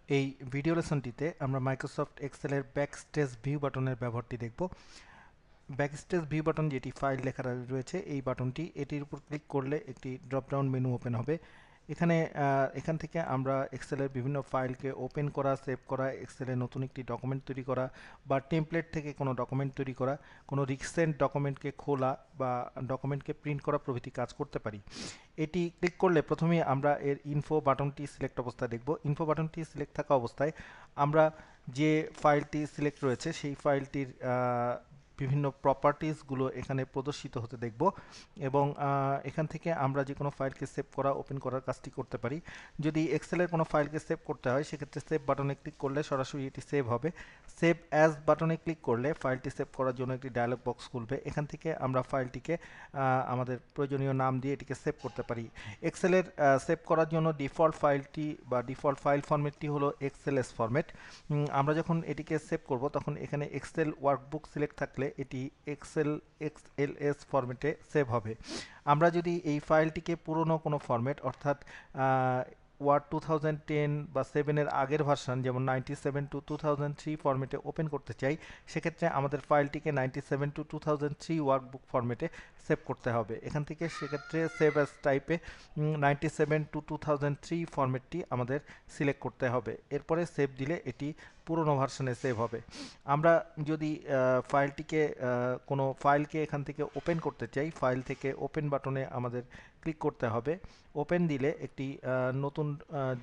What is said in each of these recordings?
এই ভিডিও লেসনটিতে আমরা Microsoft এক্সেলের backstage view বাটনের ব্যবহারটি দেখব। ব্যাকস্টেজ ভিউ বাটন যেটি ফাইল লেখা রয়েছে এই বাটনটি, এটির উপর ক্লিক করলে একটি ড্রপ ডাউন মেনু ওপেন হবে। এখান থেকে আমরা এক্সেলের বিভিন্ন ফাইলকে ওপেন করা, সেভ করা, এক্সেলে নতুন একটি ডকুমেন্ট তৈরি করা বা টেমপ্লেট থেকে কোনো ডকুমেন্ট তৈরি করা, কোনো রিসেন্ট ডকুমেন্টকে খোলা বা ডকুমেন্টকে প্রিন্ট করা প্রভৃতি কাজ করতে পারি। এটি ক্লিক করলে প্রথমেই আমরা এর ইনফো বাটনটি সিলেক্ট অবস্থায় দেখব। ইনফো বাটনটি সিলেক্ট থাকা অবস্থায় আমরা যে ফাইলটি সিলেক্ট রয়েছে সেই ফাইলটির বিভিন্ন প্রপার্টিজগুলো এখানে প্রদর্শিত হতে দেখব এবং এখান থেকে আমরা যে কোনো ফাইলকে সেভ করা, ওপেন করার কাজটি করতে পারি। যদি এক্সেলের কোনো ফাইলকে সেভ করতে হয় সেক্ষেত্রে সেভ বাটনে ক্লিক করলে সরাসরি এটি সেভ হবে। সেভ অ্যাজ বাটনে ক্লিক করলে ফাইলটি সেভ করার জন্য একটি ডায়লগ বক্স খুলবে। এখান থেকে আমরা ফাইলটিকে আমাদের প্রয়োজনীয় নাম দিয়ে এটিকে সেভ করতে পারি। এক্সেলের সেভ করার জন্য ডিফল্ট ফাইলটি বা ডিফল্ট ফাইল ফরম্যাটটি হলো এক্সএলএস ফরম্যাট। আমরা যখন এটিকে সেভ করব তখন এখানে এক্সেল ওয়ার্কবুক সিলেক্ট থাকলে এটি এক্সএলএস ফরম্যাটে সেভ হবে। আমরা যদি এই ফাইলটিকে পুরনো কোনো ফরম্যাট অর্থাৎ ওয়ার্ড 2010 বা 7-এর আগের ভার্সন যেমন 97 to 2003 ফরম্যাটে ওপেন করতে চাই, সেক্ষেত্রে আমাদের ফাইলটিকে 97 to 2003 ওয়ার্কবুক ফরম্যাটে সেভ করতে হবে। এখান থেকে সেক্ষেত্রে সেভ অ্যাজ টাইপে 97 to 2003 ফরম্যাটটি আমাদের সিলেক্ট করতে হবে। এরপরে সেভ দিলে এটি পুরনো ভার্সনে সেভ হবে। আমরা যদি ফাইলটিকে কোনো ফাইলকে এখান থেকে ওপেন করতে চাই, ফাইল থেকে ওপেন বাটনে আমাদের ক্লিক করতে হবে। ওপেন দিলে একটি নতুন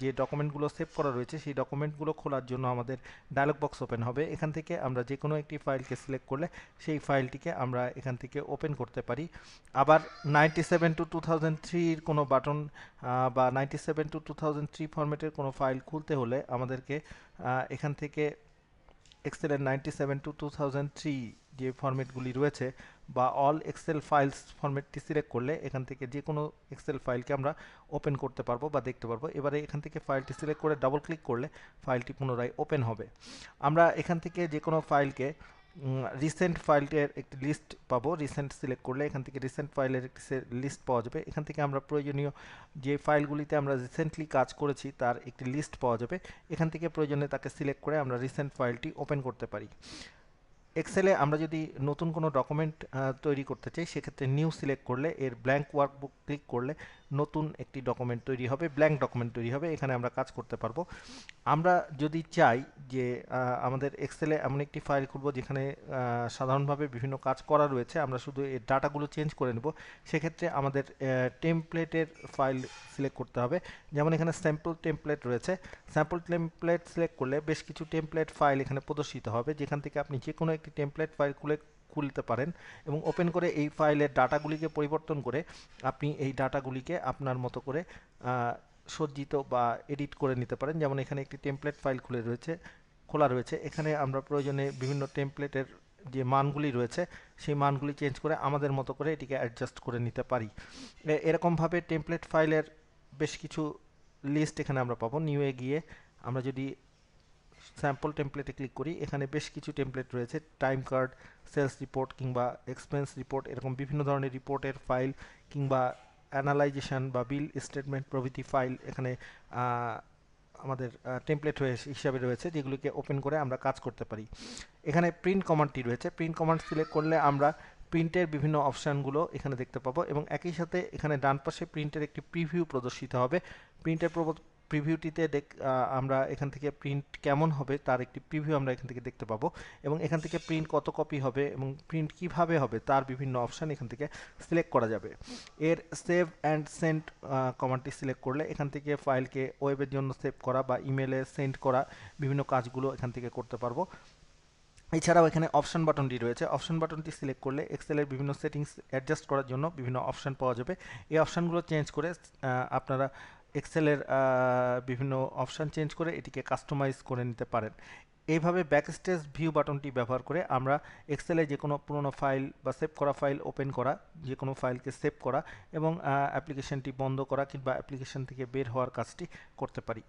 যে ডকুমেন্টগুলো সেভ করা রয়েছে সেই ডকুমেন্টগুলো খোলার জন্য আমাদের ডায়লগ বক্স ওপেন হবে। এখান থেকে আমরা যে কোনো একটি ফাইলকে সিলেক্ট করলে সেই ফাইলটিকে আমরা এখান থেকে ওপেন করতে পারি। আবার 97 to 2003 কোনো বাটন বা 97 to 2003 ফরম্যাটের কোনো ফাইল খুলতে হলে আমাদেরকে এখান থেকে এক্সেলের 97 to 2003 যে ফরম্যাটগুলি রয়েছে বা অল এক্সেল ফাইলস ফরম্যাটটি সিলেক্ট করলে এখান থেকে যে কোনো এক্সেল ফাইলকে আমরা ওপেন করতে পারবো বা দেখতে পারবো। এবারে এখান থেকে ফাইলটি সিলেক্ট করে ডাবল ক্লিক করলে ফাইলটি পুনরায় ওপেন হবে। আমরা এখান থেকে যে কোনো ফাইলকে রিসেন্ট ফাইলের একটি লিস্ট পাবো। রিসেন্ট সিলেক্ট করলে এখান থেকে রিসেন্ট ফাইলের একটি লিস্ট পাওয়া যাবে। এখান থেকে আমরা প্রয়োজনীয় যে ফাইলগুলিতে আমরা রিসেন্টলি কাজ করেছি তার একটি লিস্ট পাওয়া যাবে। এখান থেকে প্রয়োজনে তাকে সিলেক্ট করে আমরা রিসেন্ট ফাইলটি ওপেন করতে পারি। এক্সেলে আমরা যদি নতুন কোনো ডকুমেন্ট তৈরি করতে চাই সেক্ষেত্রে নিউ সিলেক্ট করলে এর ব্ল্যাঙ্ক ওয়ার্কবুক ক্লিক করলে নতুন একটি ডকুমেন্ট তৈরি হবে, ব্ল্যাঙ্ক ডকুমেন্ট তৈরি হবে। এখানে আমরা কাজ করতে পারবো। আমরা যদি চাই যে আমাদের এক্সেলে এমন একটি ফাইল খুলব যেখানে সাধারণভাবে বিভিন্ন কাজ করা রয়েছে, আমরা শুধু এর ডাটাগুলো চেঞ্জ করে নেব, সেক্ষেত্রে আমাদের টেমপ্লেটের ফাইল সিলেক্ট করতে হবে। যেমন এখানে স্যাম্পল টেমপ্লেট রয়েছে। স্যাম্পল টেমপ্লেট সিলেক্ট করলে বেশ কিছু টেমপ্লেট ফাইল এখানে প্রদর্শিত হবে, যেখান থেকে আপনি যে কোনো একটি টেমপ্লেট ফাইল খুলতে পারেন এবং ওপেন করে এই ফাইলের ডাটাগুলিকে পরিবর্তন করে আপনি এই ডাটাগুলিকে আপনার মতো করে সজ্জিত বা এডিট করে নিতে পারেন। যেমন এখানে একটি টেমপ্লেট ফাইল খোলা রয়েছে। এখানে আমরা প্রয়োজনে বিভিন্ন টেমপ্লেটের যে মানগুলি রয়েছে সেই মানগুলি চেঞ্জ করে আমাদের মতো করে এটিকে অ্যাডজাস্ট করে নিতে পারি। এরকমভাবে টেমপ্লেট ফাইলের বেশ কিছু লিস্ট এখানে আমরা পাবো। নিউয়ে গিয়ে আমরা যদি স্যাম্পল টেমপ্লেটে ক্লিক করি, এখানে বেশ কিছু টেমপ্লেট রয়েছে। টাইম কার্ড, সেলস রিপোর্ট কিংবা এক্সপেন্স রিপোর্ট, এরকম বিভিন্ন ধরনের রিপোর্টের ফাইল কিংবা অ্যানালাইজেশন বা বিল স্টেটমেন্ট প্রভৃতি ফাইল এখানে আমাদের টেমপ্লেট হিসাবে রয়েছে, যেগুলিকে ওপেন করে আমরা কাজ করতে পারি। এখানে প্রিন্ট কমান্ডটি রয়েছে। প্রিন্ট কমান্ড সিলেক্ট করলে আমরা প্রিন্টের বিভিন্ন অপশানগুলো এখানে দেখতে পাবো এবং একই সাথে এখানে ডান পাশে প্রিন্টের একটি প্রিভিউ প্রদর্শিত হবে। প্রিন্টের প্রিভিউটিতে আমরা এখান থেকে প্রিন্ট কেমন হবে তার একটি প্রিভিউ আমরা এখান থেকে দেখতে পাবো এবং এখান থেকে প্রিন্ট কত কপি হবে এবং প্রিন্ট কিভাবে হবে তার বিভিন্ন অপশান এখান থেকে সিলেক্ট করা যাবে। এর সেভ অ্যান্ড সেন্ড কমান্ডটি সিলেক্ট করলে এখান থেকে ফাইলকে ওয়েবের জন্য সেভ করা বা ইমেলে সেন্ড করা বিভিন্ন কাজগুলো এখান থেকে করতে পারবো। এছাড়াও এখানে অপশন বাটনটি রয়েছে। অপশন বাটনটি সিলেক্ট করলে এক্সেলের বিভিন্ন সেটিংস অ্যাডজাস্ট করার জন্য বিভিন্ন অপশন পাওয়া যাবে। এই অপশানগুলো চেঞ্জ করে আপনারা এক্সেলের বিভিন্ন অপশান চেঞ্জ করে এটিকে কাস্টমাইজ করে নিতে পারেন। এইভাবে ব্যাকস্টেজ ভিউ বাটনটি ব্যবহার করে আমরা এক্সেলে যে কোনো পুরনো ফাইল বা সেভ করা ফাইল ওপেন করা, যে কোনো ফাইলকে সেভ করা এবং অ্যাপ্লিকেশনটি বন্ধ করা কিংবা অ্যাপ্লিকেশন থেকে বের হওয়ার কাজটি করতে পারি।